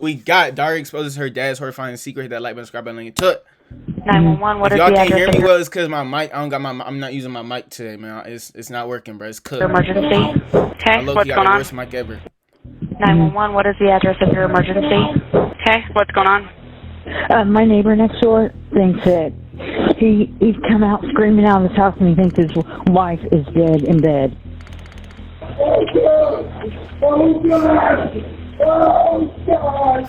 We got Daria exposes her dad's horrifying secret. Hit that like button, subscribe button, link. 911. What If is y'all the can't address hear of me your well, it's because my mic. I'm not using my mic today, man. It's not working, bro. It's cooked. emergency? Okay, what's going the on? worst mic ever. 911. What is the address of your emergency? Okay, what's going on? My neighbor next door thinks that he'd come out screaming out of his house and he thinks his wife is dead in bed. Oh God! Oh God!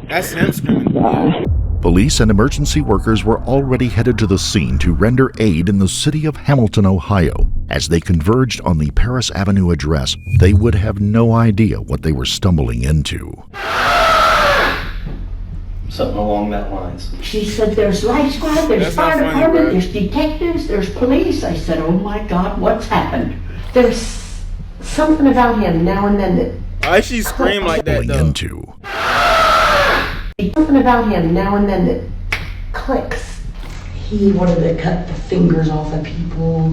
That's him screaming. Police and emergency workers were already headed to the scene to render aid in the city of Hamilton, Ohio. As they converged on the Paris Avenue address, they would have no idea what they were stumbling into. Something along that lines. She said, there's life squad, there's fire department, there's detectives, there's police. I said, oh my God, what's happened? There's something about him now and then that... Why she scream like that, though? Something about him now and then that clicks. He wanted to cut the fingers off of people.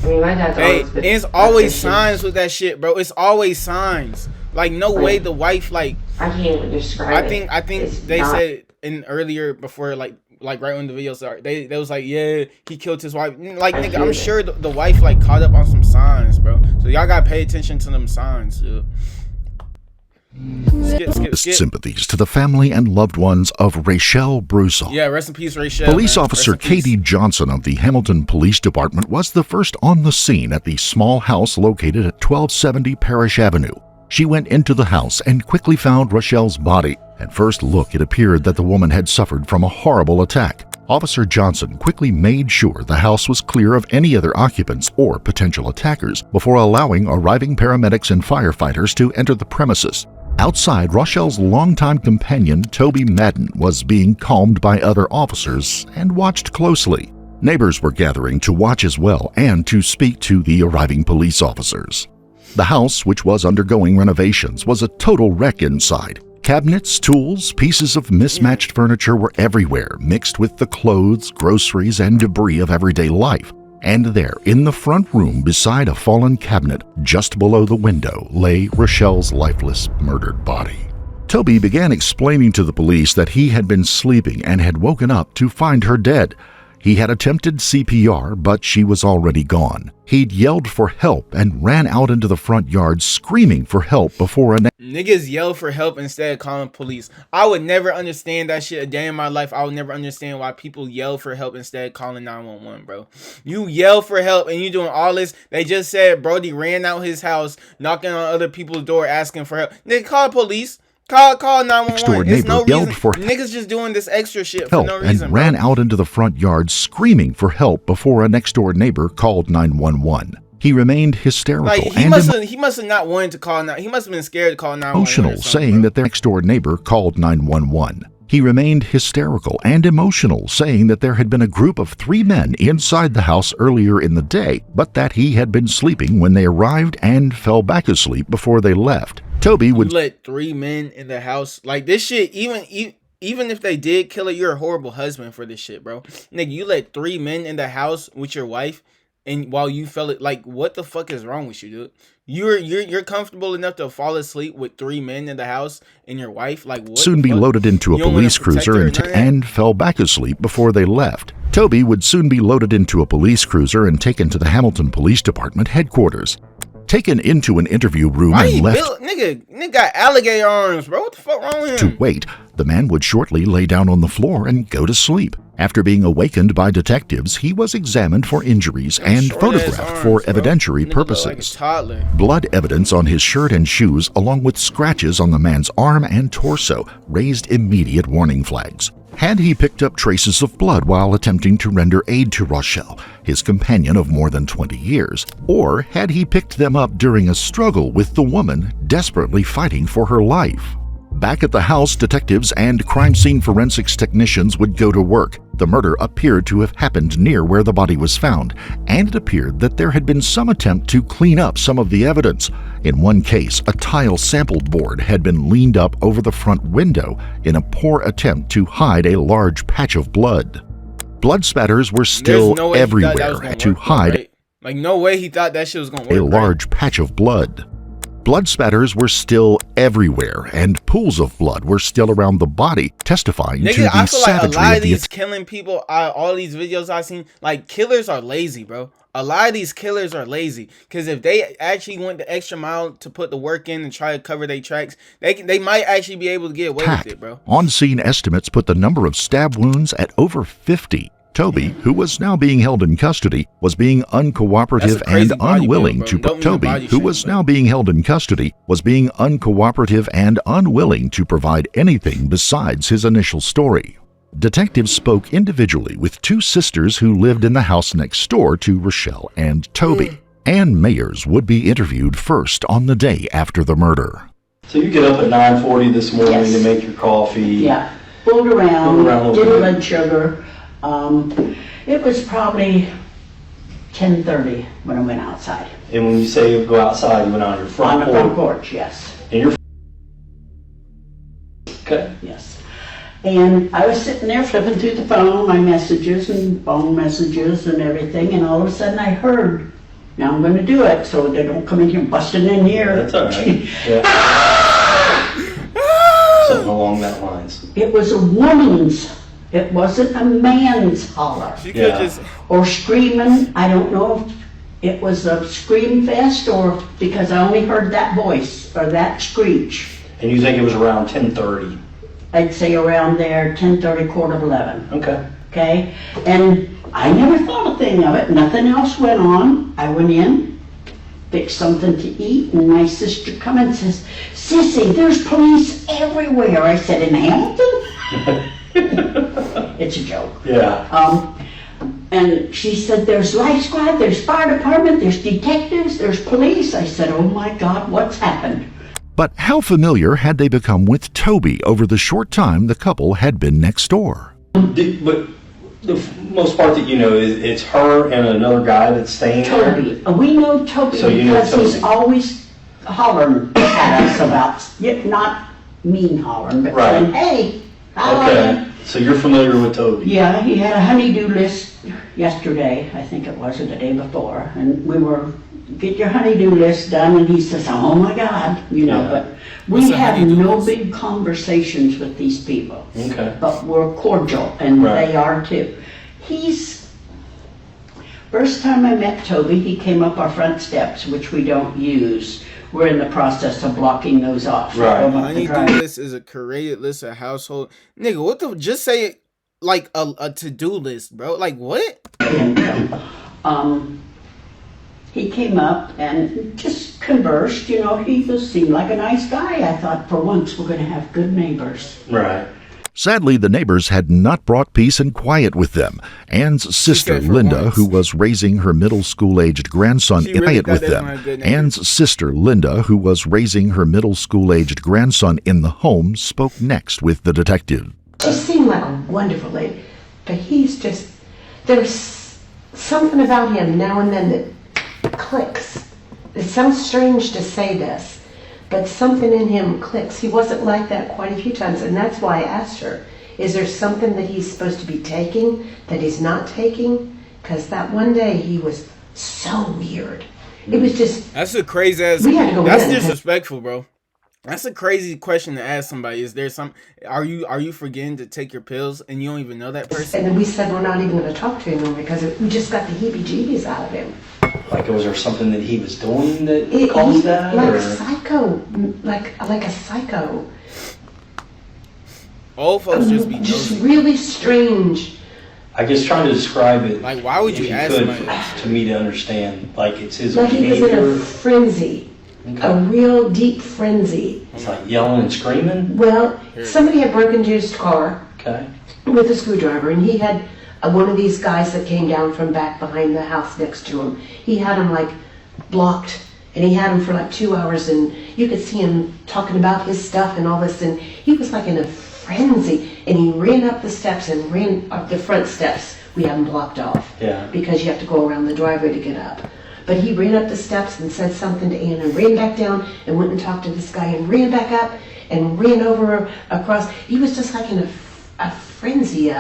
I mean, my dad's hey, always been... it's always signs with that shit, bro. It's always signs. Like, no way the wife, like... I can't even describe it. I think they said in earlier, before, like right when the video started, they was like, yeah, he killed his wife. Like, nigga, I'm sure the wife, like, caught up on some signs, bro. So y'all gotta pay attention to them signs, dude. Skip. Sympathies to the family and loved ones of Rachel Broussard. Yeah, rest in peace, Rachel. Police officer Katie Johnson of the Hamilton Police Department was the first on the scene at the small house located at 1270 Parish Avenue. She went into the house and quickly found Rachel's body. At first look, it appeared that the woman had suffered from a horrible attack. Officer Johnson quickly made sure the house was clear of any other occupants or potential attackers before allowing arriving paramedics and firefighters to enter the premises. Outside, Rochelle's longtime companion, Toby Madden, was being calmed by other officers and watched closely. Neighbors were gathering to watch as well and to speak to the arriving police officers. The house, which was undergoing renovations, was a total wreck inside. Cabinets, tools, pieces of mismatched furniture were everywhere, mixed with the clothes, groceries, and debris of everyday life. And there, in the front room, beside a fallen cabinet, just below the window, lay Rochelle's lifeless, murdered body. Toby began explaining to the police that he had been sleeping and had woken up to find her dead. He had attempted CPR, but she was already gone. He'd yelled for help and ran out into the front yard screaming for help before niggas yell for help instead of calling police. I would never understand that shit a day in my life. I would never understand why people yell for help instead of calling 911, bro. You yell for help and you doing all this. They just said Brody ran out his house, knocking on other people's door asking for help. Nigga, call police. Call 911. There's no reason. Niggas just doing this extra shit for no reason, and ran out into the front yard screaming for help before a next-door neighbor called 911. He remained hysterical he must have not wanted to call. He must have been scared to call 911. Emotional, saying that their next-door neighbor called 911. He remained hysterical and emotional, saying that there had been a group of 3 men inside the house earlier in the day, but that he had been sleeping when they arrived and fell back asleep before they left. Toby would let 3 men in the house. Like, this shit, even if they did kill it, you're a horrible husband for this shit, bro. Nigga, you let 3 men in the house with your wife, and while you fell it, like, what the fuck is wrong with you, dude? You're comfortable enough to fall asleep with 3 men in the house and your wife? Like, what? Soon be loaded into a police cruiser and fell back asleep before they left. Toby would soon be loaded into a police cruiser and taken to the Hamilton Police Department headquarters. Taken into an interview room and left. Nigga got alligator arms, bro. What the fuck wrong with him? To wait, the man would shortly lay down on the floor and go to sleep. After being awakened by detectives, he was examined for injuries and photographed for evidentiary purposes. Blood evidence on his shirt and shoes, along with scratches on the man's arm and torso, raised immediate warning flags. Had he picked up traces of blood while attempting to render aid to Rochelle, his companion of more than 20 years? Or had he picked them up during a struggle with the woman desperately fighting for her life? Back at the house, detectives and crime scene forensics technicians would go to work. The murder appeared to have happened near where the body was found, and it appeared that there had been some attempt to clean up some of the evidence. In one case, a tile sample board had been leaned up over the front window in a poor attempt to hide a large patch of blood. Blood spatters were still everywhere to hide. Like, no way he thought that shit was gonna work. A large patch of blood. Blood spatters were still everywhere, and pools of blood were still around the body, testifying to the I feel like a savagery lot of of the these killing people, all these videos I've seen, like, killers are lazy, bro. A lot of these killers are lazy, because if they actually went the extra mile to put the work in and try to cover their tracks, they might actually be able to get away with it, bro. On-scene estimates put the number of stab wounds at over 50. Toby, who was now being held in custody, was being uncooperative and unwilling to provide anything besides his initial story. Detectives spoke individually with two sisters who lived in the house next door to Rochelle and Toby. Ann Mayers would be interviewed first on the day after the murder. So you get up at 9:40 this morning Yes. to make your coffee. Yeah, fooled around, a did little bit. blood sugar. It was probably 10:30 when I went outside. And when you say you go outside, you went on your On front the porch. front porch, yes. And you're okay. Yes. And I was sitting there flipping through the phone, my messages and phone messages and everything, and all of a sudden I heard, now I'm going to do it so they don't come in here busting in here. That's all right. Yeah. Something along that lines. It was a woman's, it wasn't a man's holler. She could Yeah. just, Or screaming, I don't know if it was a scream fest or because I only heard that voice or that screech. And you think it was around 10:30? I'd say around there, 10:30, 10:45. Okay. Okay, and I never thought a thing of it. Nothing else went on. I went in, fixed something to eat, and my sister come and says, "Sissy, there's police everywhere." I said, "In Hamilton?" It's a joke. Yeah. And she said, "There's life squad, there's fire department, there's detectives, there's police." I said, "Oh my God, what's happened?" But how familiar had they become with Toby over the short time the couple had been next door? But the most part that you know is it's her and another guy that's staying there. Toby. We know Toby So you know because he's Toby. always hollering at us about, not mean hollering, but Right. saying, "Hey, how are Okay. you?" So you're familiar with Toby. Yeah, he had a honey-do list yesterday, I think it was, or the day before, and we were, "Get your honey-do list done," and he says, "Oh my God," Yeah. but What's we a have honey-do no list? big conversations with these people. Okay. But we're cordial, and Right. they are too. First time I met Toby, he came up our front steps, which we don't use. We're in the process of blocking those off. Right. Going up the honey-do driveway. list is a curated list of household. Nigga, what the? Just say it like a to-do list, bro. Like what? He came up and just conversed, he seemed like a nice guy. I thought, for once, we're going to have good neighbors. Right. Sadly, the neighbors had not brought peace and quiet with them. Ann's sister, said for Linda, once. who was raising her middle school-aged grandson, She really quiet thought with they were them. my good neighbors. Ann's sister, Linda, who was raising her middle school-aged grandson in the home, spoke next with the detective. She seemed like a wonderful lady, but he's just, there's something about him now and then that clicks. It sounds strange to say this, but something in him clicks. He wasn't like that quite a few times, and that's why I asked her, is there something that he's supposed to be taking that he's not taking? Because that one day he was so weird. It was just, That's a crazy ass. We had to go That's in. disrespectful, bro. That's a crazy question to ask somebody. Is there some? Are you forgetting to take your pills and you don't even know that person? and then we said we're not even going to talk to him because we just got the heebie-jeebies out of him. Like, was there something that he was doing that He- caused that? Like or? psycho, like a psycho. Old folks just be Just nosy. really strange. I guess trying to describe it. Like, why would if you ask could, somebody that? to me to understand? Like, it's his Like he was in a behavior. frenzy, a Okay. real deep frenzy. It's like yelling and screaming. Well, somebody had broken into his car Okay. with a screwdriver, and he had one of these guys that came down from back behind the house next to him. He had him like blocked, and he had him for like 2 hours, and you could see him talking about his stuff and all this, and he was like in a frenzy, and he ran up the steps and ran up the front steps. We had him blocked off Yeah. because you have to go around the driveway to get up. But he ran up the steps and said something to Ann and ran back down and went and talked to this guy and ran back up and ran over across. He was just like in a frenzy.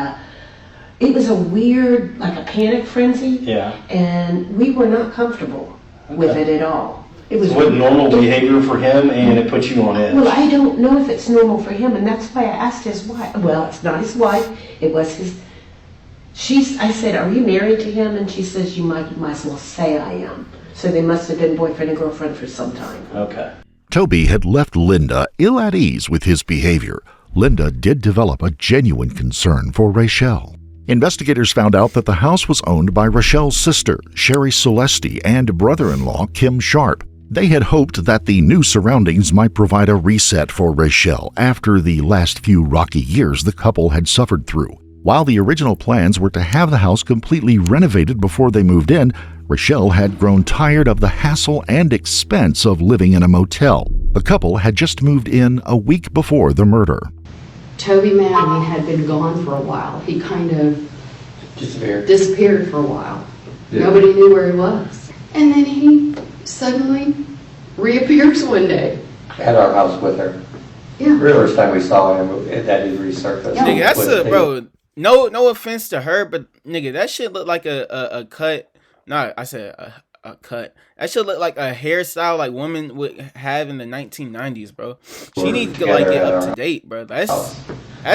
it was a weird, like a panic frenzy. Yeah. And we were not comfortable with it at all. It was what normal behavior for him, and it puts you on edge. Well, I don't know if it's normal for him, and that's why I asked his wife. Well, it's not his wife. It was his. I said, "Are you married to him?" And she says, "You might as well say I am." So they must have been boyfriend and girlfriend for some time. Okay. Toby had left Linda ill at ease with his behavior. Linda did develop a genuine concern for Rachel. Investigators found out that the house was owned by Rachel's sister, Sherry Celeste, and brother-in-law, Kim Sharp. They had hoped that the new surroundings might provide a reset for Rachel after the last few rocky years the couple had suffered through. While the original plans were to have the house completely renovated before they moved in, Rachel had grown tired of the hassle and expense of living in a motel. The couple had just moved in a week before the murder. Toby Manning had been gone for a while. He kind of disappeared for a while. Yeah. Nobody knew where he was. And then he suddenly reappears one day. At our house with her. Yeah. First time we saw him, that he resurfaced. Yeah. Nigga, that's bro. No offense to her, but nigga, that shit look like a cut. No, I said a cut. That should look like a hairstyle like women would have in the 1990s, bro. She needs to like get up to date, bro. That's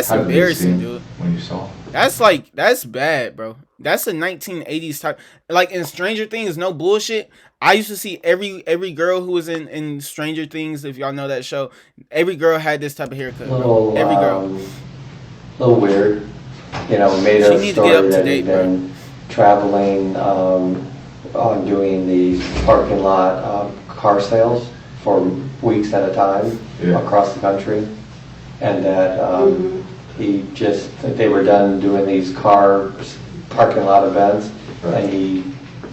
embarrassing, dude. When you saw him? That's bad, bro. That's a 1980s type. Like in Stranger Things, no bullshit. I used to see every girl who was in Stranger Things, if y'all know that show, every girl had this type of haircut, bro. Every girl. A little weird. You know, made She a needs to get story up to that date, he'd been traveling on doing the parking lot car sales for weeks at a time across the country, and that they were done doing these parking lot events, and he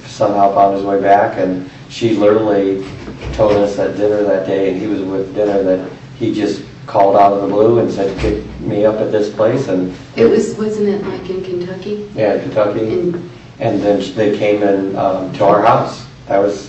somehow found his way back, and she literally told us at dinner that day, and he was with dinner, that he just called out of the blue and said, "Pick me up at this place," and wasn't it like in Kentucky? Yeah, Kentucky. And then they came in to our house. That was,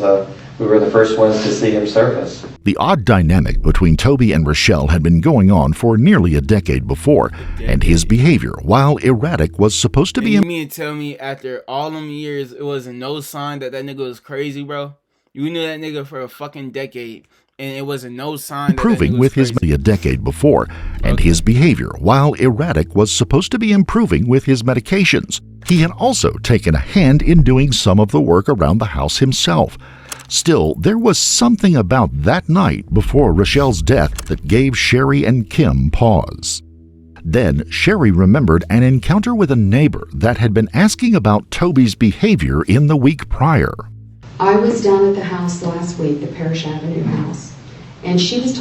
we were the first ones to see him surface. The odd dynamic between Toby and Rachel had been going on for nearly a decade before, and his behavior, while erratic, was supposed to be... You mean to tell me after all them years, it wasn't no sign that nigga was crazy, bro? You knew that nigga for a fucking decade, and it wasn't no sign improving with his a decade before, and his behavior, while erratic, was supposed to be improving with his medications. He had also taken a hand in doing some of the work around the house himself. Still, there was something about that night before Rachel's death that gave Sherry and Kim pause. Then, Sherry remembered an encounter with a neighbor that had been asking about Toby's behavior in the week prior. I was down at the house last week, the Parish Avenue house, and she was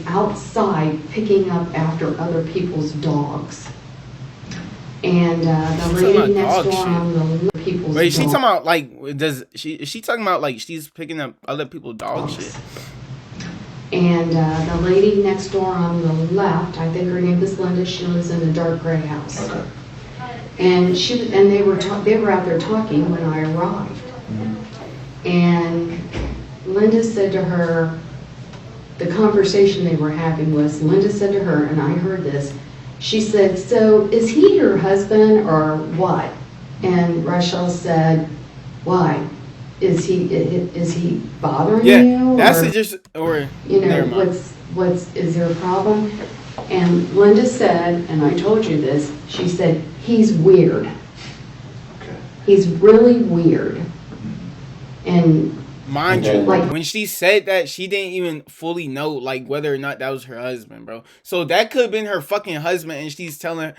outside picking up after other people's dogs. And the lady next door on the people's Wait, she dog. talking about like, is she talking about like she's picking up other people's dog shit? And the lady next door on the left, I think her name was Linda, she lives in a dark gray house. Okay. And they were out there talking when I arrived. And Linda said to her, the conversation they were having was, Linda said to her, and I heard this, she said, "So is he your husband or what?" And Rachel said, "Why? Is he bothering you? Yeah, that's it. Just or you know, is there a problem?" And Linda said, and I told you this, she said, "He's weird. Okay. He's really weird." And mind you, like, when she said that, she didn't even fully know like whether or not that was her husband, bro. So that could have been her fucking husband, and she's telling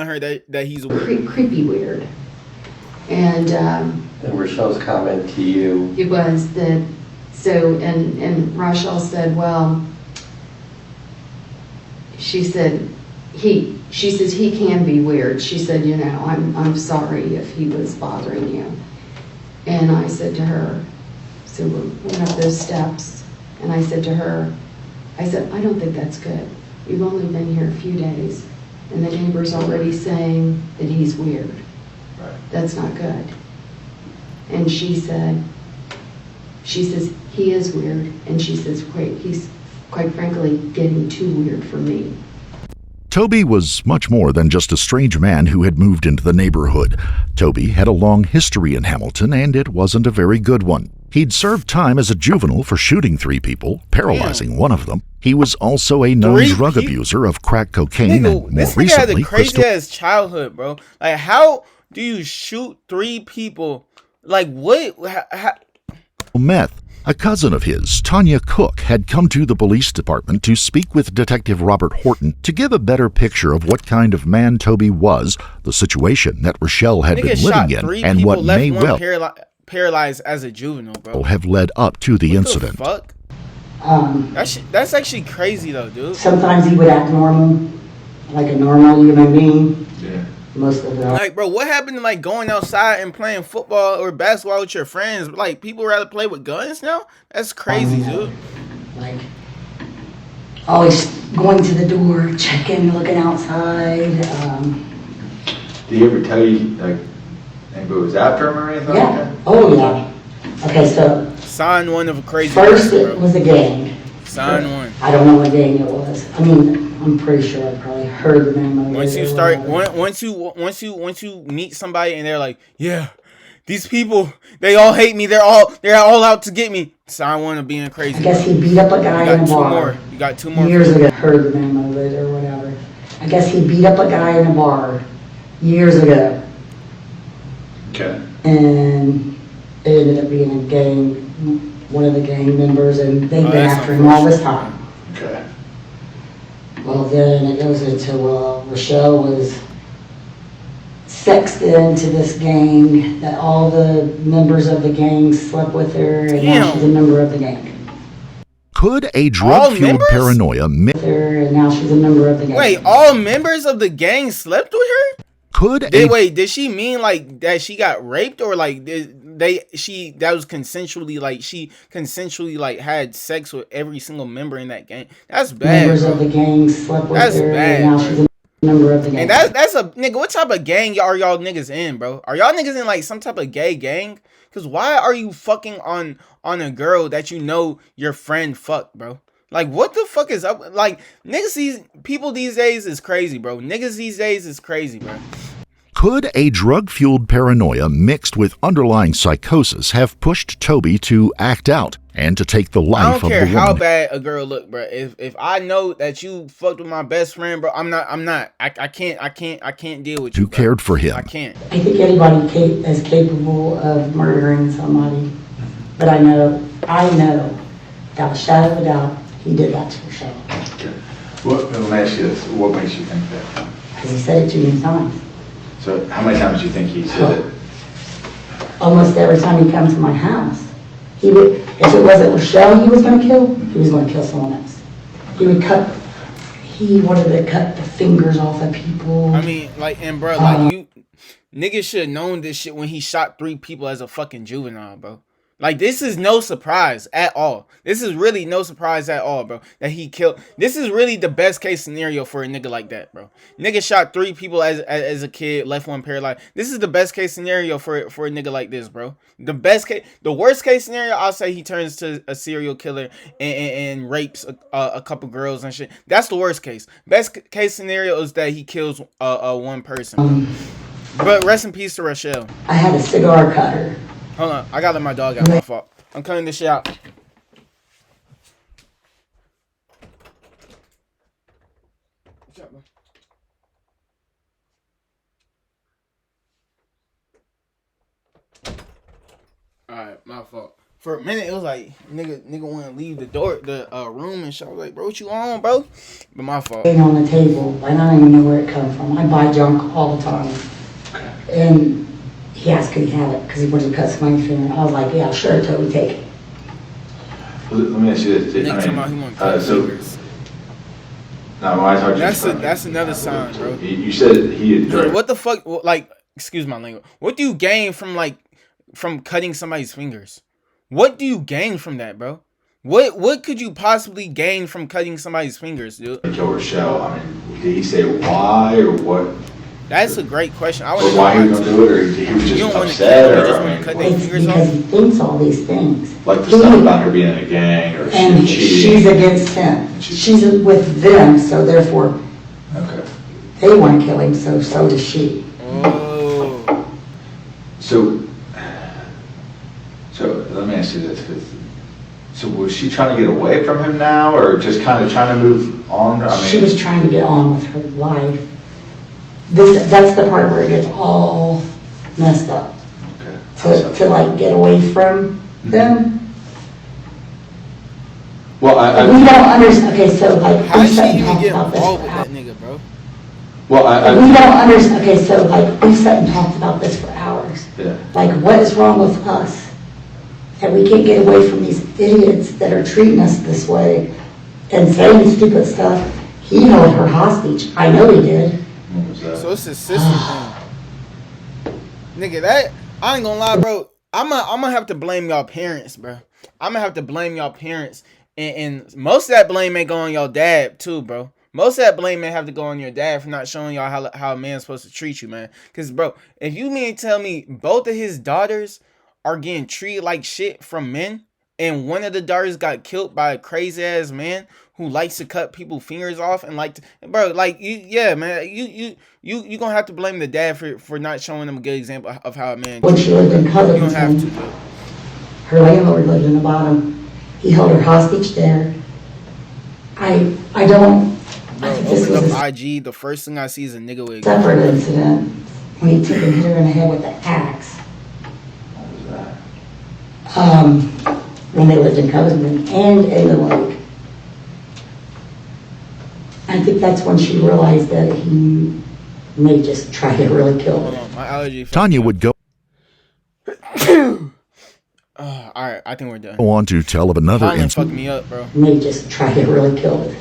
her that he's weird. Creepy weird. And Rachel's comment to you. it was that, so, and Rachel said, well, she says he can be weird. She said, you know, I'm sorry if he was bothering you. And I said to her, so we went up those steps, and I said to her, I don't think that's good. We've only been here a few days, and the neighbor's already saying that he's weird. Right. That's not good. And she says, he is weird, and she says, he's quite frankly getting too weird for me. Toby was much more than just a strange man who had moved into the neighborhood. Toby had a long history in Hamilton, and it wasn't a very good one. He'd served time as a juvenile for shooting 3 people, paralyzing one of them. He was also a known drug abuser of crack cocaine and, more this nigga recently, had a crazy ass childhood, bro. Like, how do you shoot 3 people? Like, what? meth. A cousin of his, Tanya Cook, had come to the police department to speak with Detective Robert Horton to give a better picture of what kind of man Toby was, the situation that Rochelle had been living in, and what may well paralyzed as a juvenile, bro, have led up to the incident. Fuck? That's actually crazy though, dude. Sometimes he would act normal, like a normal human being. Yeah. Most of the time. Like, bro, what happened to like going outside and playing football or basketball with your friends? Like, people rather play with guns now? That's crazy, dude. Like, always going to the door, checking, looking outside. Did he ever tell you, like, anybody was after him or anything like that? Oh, yeah. Okay, so. Sign one of a crazy first person, it was a gang. Sign one. I don't know what gang it was. I mean, I'm pretty sure I probably heard the name of it. Once you start, once you meet somebody and they're like, yeah, these people, they all hate me. They're all out to get me. Sign one of being crazy. I guess he beat up a guy in a bar. You got 2 more. Years ago, heard the name of it or whatever. I guess he beat up a guy in a bar years ago. Okay. And it ended up being a gang, one of the gang members, and they've been after him all this time. Okay. Well, then it goes into, Rochelle was sexed into this gang, that all the members of the gang slept with her, and now she's a member of the gang. Could a drug-fueled paranoia with her, and now she's a member of the gang. Wait, all members of the gang slept with her? Did she mean like that she got raped, or like that was consensually, like she consensually like had sex with every single member in that gang? That's bad. Members of the gang slept with her, and now she's a member of the gang. And that's a nigga. What type of gang are y'all niggas in, bro? Are y'all niggas in like some type of gay gang? Cause why are you fucking on a girl that you know your friend fucked, bro? Like, what the fuck is up? Like, people these days is crazy, bro. Niggas these days is crazy, bro. Could a drug-fueled paranoia mixed with underlying psychosis have pushed Toby to act out and to take the life of the woman? I don't care how bad a girl look, bro. If I know that you fucked with my best friend, bro, I can't deal with you. Who cared for him? I can't. I think anybody is capable of murdering somebody, but I know, without a shadow of a doubt, he did that to Rochelle. Okay. Let me ask you this. What makes you think that? Because he said it too many times. So how many times do you think he said it? Almost every time he comes to my house. He would, if it wasn't Rochelle he was going to kill, he was going to kill someone else. He wanted to cut the fingers off of people. I mean, like, and bro, like, you niggas should have known this shit when he shot 3 people as a fucking juvenile, bro. Like, this is no surprise at all. This is really no surprise at all, bro, that he killed. This is really the best case scenario for a nigga like that, bro. Nigga shot 3 people as a kid, left one paralyzed. This is the best case scenario for a nigga like this, bro. The worst case scenario, I'll say he turns to a serial killer and rapes a couple girls and shit. That's the worst case. Best case scenario is that he kills one person. But rest in peace to Rochelle. I had a cigar cutter. Hold on, I gotta let my dog out. My fault. I'm cutting this shit out. Alright, my fault. For a minute, it was like nigga want to leave the room and shit. I was like, bro, what you on, bro? But my fault. On the table, and I don't even know where it comes from. I buy junk all the time, and he asked could he have it because he wanted to cut somebody's finger. I was like, yeah, sure, totally take it. Well, let me ask you this. Now, when I talked to you, that's another sign, bro. You said he had drugged. What the fuck? Like, excuse my language. What do you gain from cutting somebody's fingers? What do you gain from that, bro? What could you possibly gain from cutting somebody's fingers, dude? Joe Rochelle, I mean, did he say why or what? That's a great question. I was why he was gonna do it, or he was just upset, or I mean, because he thinks all these things. Like the stuff about her being in a gang or and cheating. She's against him. She's with them, so therefore. Okay. They want to kill him, so does she. Oh. So let me ask you this. So was she trying to get away from him now, or just kind of trying to move on? I mean, She was trying to get on with her life. That's the part where it gets all messed up. okay. To like get away from them. Well, We don't understand. Okay, so like How we did sat she and even talked get about this involved for with that hours. nigga, bro? well, We don't understand. Okay, so like we sat and talked about this for hours. yeah. Like, what is wrong with us that we can't get away from these idiots that are treating us this way and saying stupid stuff? He held her hostage. I know he did. What was that? So it's a sister thing. Nigga, that, I ain't gonna lie, bro. I'm gonna have to blame y'all parents, bro. I'm gonna have to blame y'all parents. And most of that blame may go on your dad, too, bro. Most of that blame may have to go on your dad for not showing y'all how a man's supposed to treat you, man. Because, bro, if you mean to tell me both of his daughters are getting treated like shit from men, and one of the daughters got killed by a crazy-ass man who likes to cut people's fingers off and like to, bro, like, you gonna have to blame the dad for not showing them a good example of how a man When she lived in you don't have Covington, to, bro. her landlord lived in the bottom. He held her hostage there. I don't. Bro, I think this open was up a IG, the first thing I see is a nigga with a separate gun. incident when he took and hit her in the head with the axe. What was that? When they lived in Covington and in the lake. I think that's when she realized that he may just try to really kill Hold her. on, my allergy. Tanya would go All right, I think we're done. on to tell of another Pollen incident. fucked me up, bro. May just try to really kill her.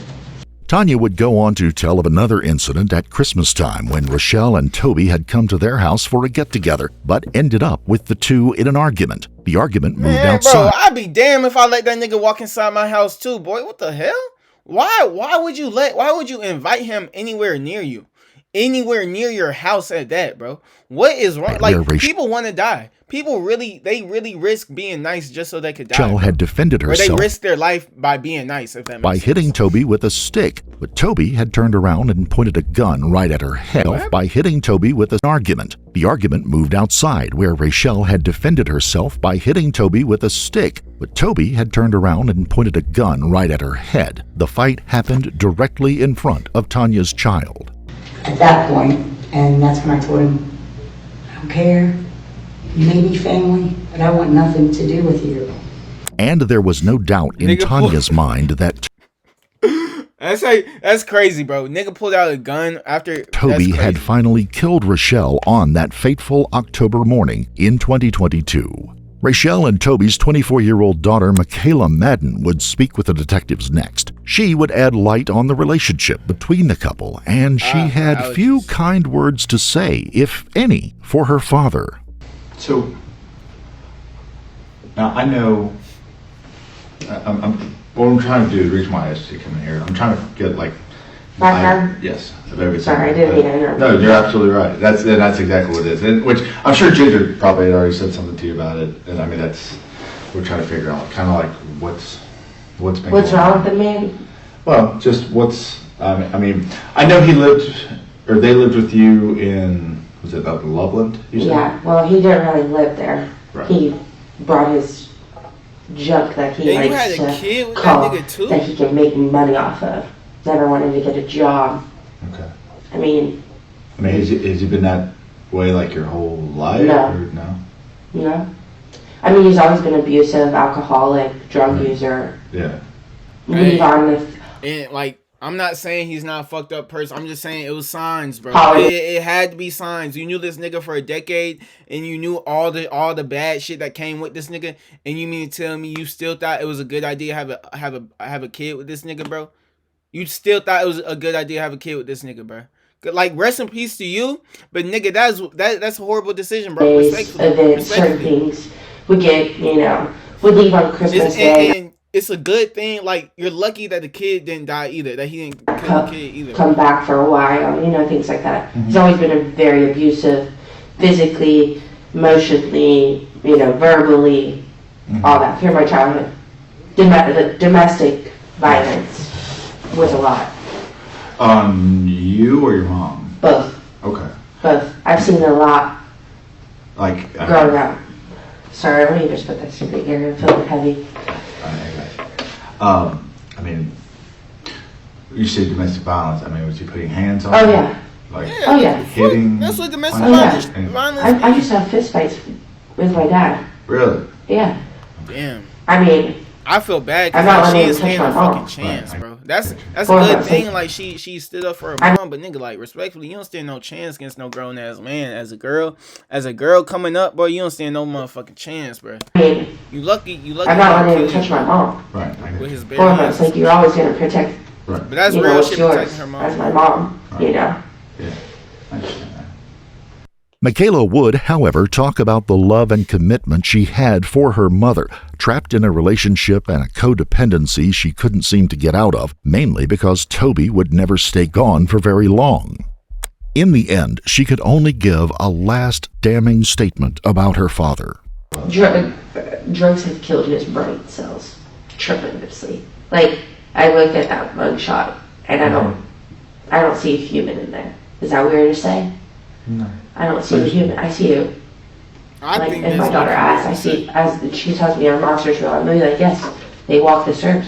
Tanya would go on to tell of another incident at Christmas time when Rochelle and Toby had come to their house for a get-together, but ended up with the two in an argument. The argument moved Man, bro, outside. I'd be damned if I let that nigga walk inside my house too, boy. What the hell? Why would you invite him anywhere near you? Anywhere near your house at that, bro? What is wrong? Like, people want to die. People really risk being nice just so they could die. Rochelle had defended Or they herself risk their life by being nice, if that makes by sense. hitting Toby with a stick, but Toby had turned around and pointed a gun right at her head by hitting Toby with an argument. The argument moved outside where Rachel had defended herself by hitting Toby with a stick, but Toby had turned around and pointed a gun right at her head. The fight happened directly in front of Tanya's child. At that point, and that's when I told him, I don't care. You may be family, but I want nothing to do with you. And there was no doubt in Tanya's mind that That's crazy, bro. Nigga pulled out a gun after Toby had finally killed Rochelle on that fateful October morning in 2022. Rachel and Toby's 24-year-old daughter, Michaela Madden, would speak with the detectives next. She would add light on the relationship between the couple, and she had few kind words to say, if any, for her father. So, now I know, what I'm trying to do is reach my ass to come in here. I'm trying to get like, Background? yes, of everything. Sorry, I didn't mean to interrupt. No, you're absolutely right. That's exactly what it is. And which I'm sure Ginger probably had already said something to you about it. And I mean, we're trying to figure out kind of like what's been What's going wrong on. with the man? Well, just I mean, I know they lived with you in, was it up in Loveland? You said? Yeah, well, he didn't really live there. Right. He brought his junk that he Yeah, you likes had a to kid with that call nigga too? that he can make money off of. Never wanted to get a job. Okay. I mean, has he been that way like your whole life? No. Or no? you know? I mean, he's always been abusive, alcoholic, drug user. Yeah. Leave on the And like, I'm not saying he's not a fucked up person. I'm just saying it was signs, bro. Probably. It had to be signs. You knew this nigga for a decade, and you knew all the bad shit that came with this nigga. And you mean to tell me you still thought it was a good idea to have a kid with this nigga, bro? You still thought it was a good idea to have a kid with this nigga, bro? Like, rest in peace to you, but nigga, that's a horrible decision, bro. Respectfully, events, certain things we get, we leave on Christmas Day. And it's a good thing. Like, you're lucky that the kid didn't die either. That he didn't kill the kid either. Come back for a while, things like that. He's always been a very abusive, physically, emotionally, verbally, all that through my childhood. Domestic violence was a lot. On you or your mom? Both. Okay. Both. I've seen it a lot Like, growing up. Sorry, let me just put that stupid ear and feel heavy. I mean, you say domestic violence. I mean, was he putting hands on? Oh, her? yeah. Like, Oh, yeah. hitting? That's what domestic punching? violence. I used to have fist fights with my dad. Really? Yeah. Damn. I mean, I feel bad I'm because not she letting is him touch standing a my fucking mom. chance, bro. That's a Well, good that's thing. like- Like she stood up for her mom, but nigga, like respectfully, you don't stand no chance against no grown ass man. As a girl coming up, bro, you don't stand no motherfucking chance, bro. I mean, You lucky. I'm not letting him touch my mom. Right. With his bare Well, hands. it's like you're always going to protect, Right. But that's you real know, shit what's yours. protecting her mom. That's my mom, you know. Yeah. I understand that. Michaela would, however, talk about the love and commitment she had for her mother, trapped in a relationship and a codependency she couldn't seem to get out of, mainly because Toby would never stay gone for very long. In the end, she could only give a last damning statement about her father. Drugs have killed his brain cells tremendously. Like, I look at that mugshot and I don't see a human in there. Is that weird to say? No. I don't see a human. I see you. I Like, think if my this- daughter asks, I see, as she tells me our monsters real, I'm gonna be like, yes, they walk this earth.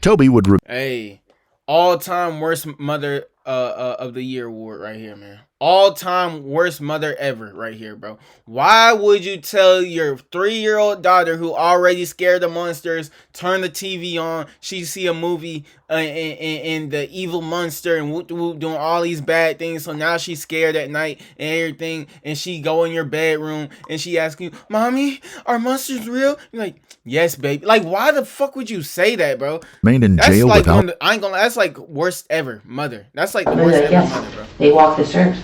Toby would Hey, all-time worst mother of the year award right here, man. All-time worst mother ever right here, bro. Why would you tell your 3-year-old daughter who already scared of monsters, turn the TV on, she see a movie and the evil monster and whoop whoop doing all these bad things, so now she's scared at night and everything, and she go in your bedroom and she asks you, "Mommy, are monsters real?" You're like, "Yes, baby." Like, why the fuck would you say that, bro? remain in That's jail like without... one of the, I ain't gonna lie, that's like worst ever mother. That's like the I'm gonna worst be like, ever yes, mother, bro. they walk this earth.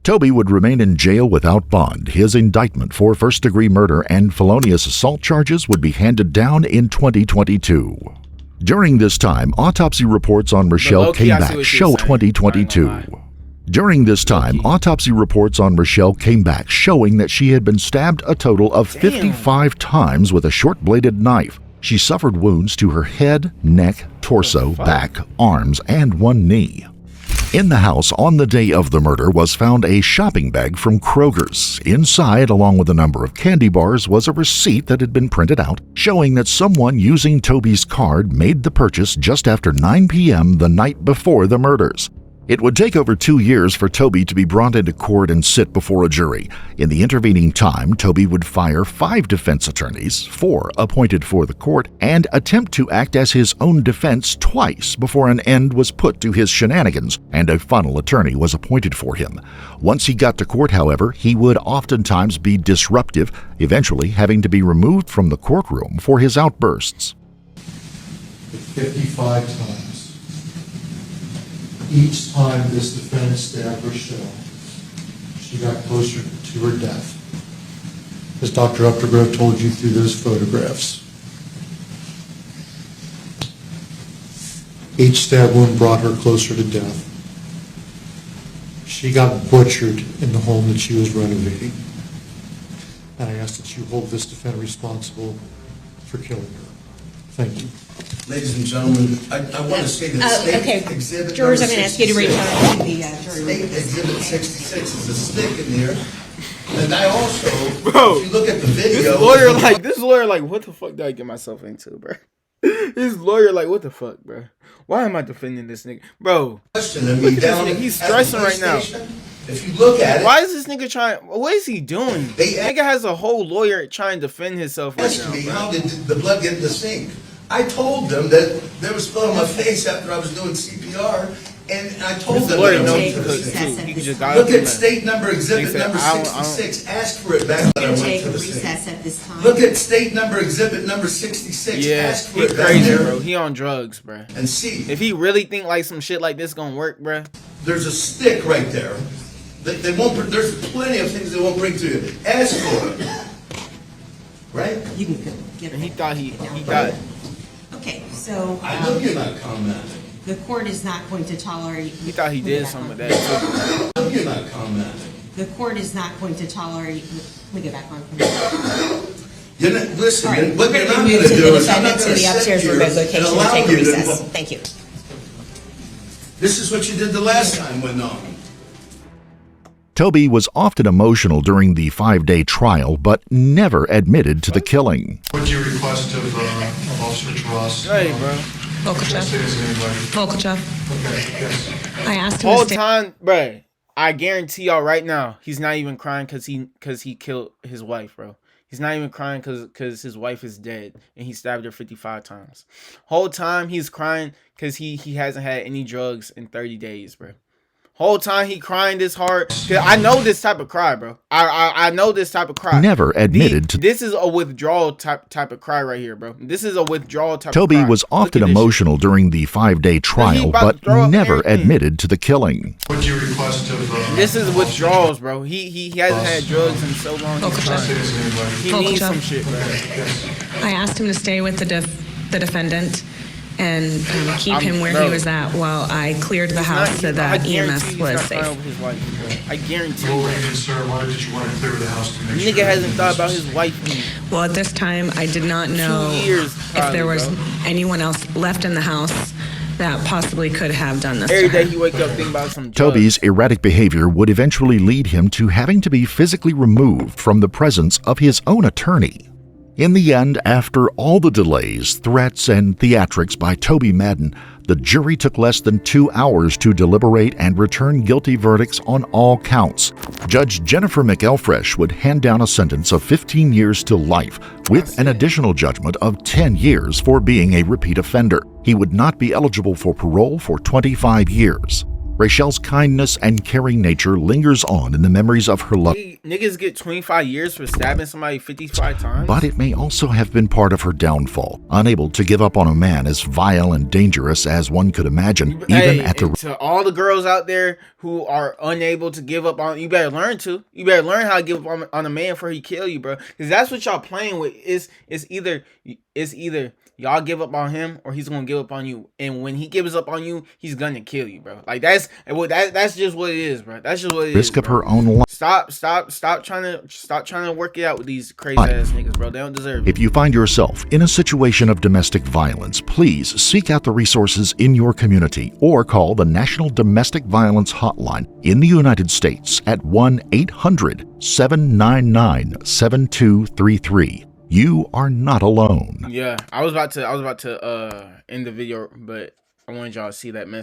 Toby would remain in jail without bond. His indictment for first-degree murder and felonious assault charges would be handed down in 2022. During this time, autopsy reports on Rochelle low-key, came I see back what show you're saying. I ain't 2022. gonna lie. During this time, Low-key. autopsy reports on Rochelle came back showing that she had been stabbed a total of 55 times with a short-bladed knife. She suffered wounds to her head, neck, torso, back, arms, and one knee. In the house on the day of the murder was found a shopping bag from Kroger's. Inside, along with a number of candy bars, was a receipt that had been printed out showing that someone using Toby's card made the purchase just after 9 p.m. the night before the murders. It would take over 2 years for Toby to be brought into court and sit before a jury. In the intervening time, Toby would fire 5 defense attorneys, 4 appointed for the court, and attempt to act as his own defense twice before an end was put to his shenanigans and a final attorney was appointed for him. Once he got to court, however, he would oftentimes be disruptive, eventually having to be removed from the courtroom for his outbursts. 55 times. Each time this defendant stabbed Rochelle, she got closer to her death. As Dr. Updegrove told you through those photographs. Each stab wound brought her closer to death. She got butchered in the home that she was renovating. And I ask that you hold this defendant responsible for killing her. Thank you. Ladies and gentlemen, I want to say that State Exhibit Jurors, number I'm going to ask you to 66 return to the jury room. State Exhibit 66 is a stick in there. And I also, Bro, if you look at the video... This lawyer like, what the fuck did I get myself into, bro? His lawyer like, what the fuck, bro? Why am I defending this nigga? Bro, Question, I look mean, at this down nigga. He's at the stressing police right now. station, if you look at it... Why is this nigga trying? What is he doing? Nigga has a whole lawyer trying to defend himself right Asked now, me, bro. how did the blood get in the sink? I told them that there was blood on my face after I was doing CPR, and I told His them lawyer that I knows went he to the could sink. too. He could just got Look up at and state number exhibit said, number I don't- 66. Ask for it back when I went Take to a the sink. recess at this time. Look at state number exhibit number 66. Yeah, Ask for he it back crazy, there. bro. He on drugs, bro. And see. If he really think like some shit like this gonna work, bro. There's a stick right there. They won't. There's plenty of things they won't bring to you. Ask for it. Right? You can go. And he thought he thought. Okay, so I know you're not commenting. the court is not going to tolerate. He thought he did some of that too. I know you're not commenting. The court is not going to tolerate. Let me get back on. You're not, listen, All right, what we're you're going not to going move to to do the is I'm not defendant to going to the sit upstairs here remote and location and allow take a you to... recess. Thank you. This is what you did the last time when Toby was often emotional during the 5-day trial, but never admitted to the killing. What do you request of Officer Taras? Hey, bro. Volkachev. Okay, yes. I asked him Whole to stay. time, bro. I guarantee y'all right now, he's not even crying because he killed his wife, bro. He's not even crying because his wife is dead and he stabbed her 55 times. Whole time he's crying because he hasn't had any drugs in 30 days, bro. Whole time he crying this hard. I know this type of cry, bro. I know this type of cry. Never admitted to. This is a withdrawal type of cry right here, bro. This is a withdrawal type Toby of cry. was often emotional during the 5-day trial, but never admitted to the killing. What do you request of This is withdrawals, bro. He hasn't had drugs in so long. He's crying. He needs some shit, bro. I asked him to stay with the defendant and keep him where he was at while I cleared the house so that EMS was safe. I guarantee What you. were you concerned? Why did you want to clear the house to make sure? Nigga hasn't thought about his wife. Well, at this time, I did not know 2 years, if there was bro. anyone else left in the house that possibly could have done this. Every to her. day he wake up thinking about some drugs. Toby's erratic behavior would eventually lead him to having to be physically removed from the presence of his own attorney. In the end, after all the delays, threats, and theatrics by Toby Madden, the jury took less than 2 hours to deliberate and return guilty verdicts on all counts. Judge Jennifer McElfresh would hand down a sentence of 15 years to life, with an additional judgment of 10 years for being a repeat offender. He would not be eligible for parole for 25 years. Rachel's kindness and caring nature lingers on in the memories of her love. Niggas get 25 years for stabbing somebody 55 times. But it may also have been part of her downfall, unable to give up on a man as vile and dangerous as one could imagine, even at the... To all the girls out there who are unable to give up on, you better learn to. You better learn how to give up on a man before he kill you, bro. Because that's what y'all playing with. It's either y'all give up on him or he's gonna give up on you. And when he gives up on you, he's gonna kill you, bro. Like that's just what it is, bro. That's just what it is. risk of her own life. Stop trying to work it out with these crazy ass niggas, bro. They don't deserve it. If you find yourself in a situation of domestic violence, please seek out the resources in your community or call the National Domestic Violence Hotline in the United States at 1-800-799-7233. You are not alone. Yeah, I was about to end the video, but I wanted y'all to see that message.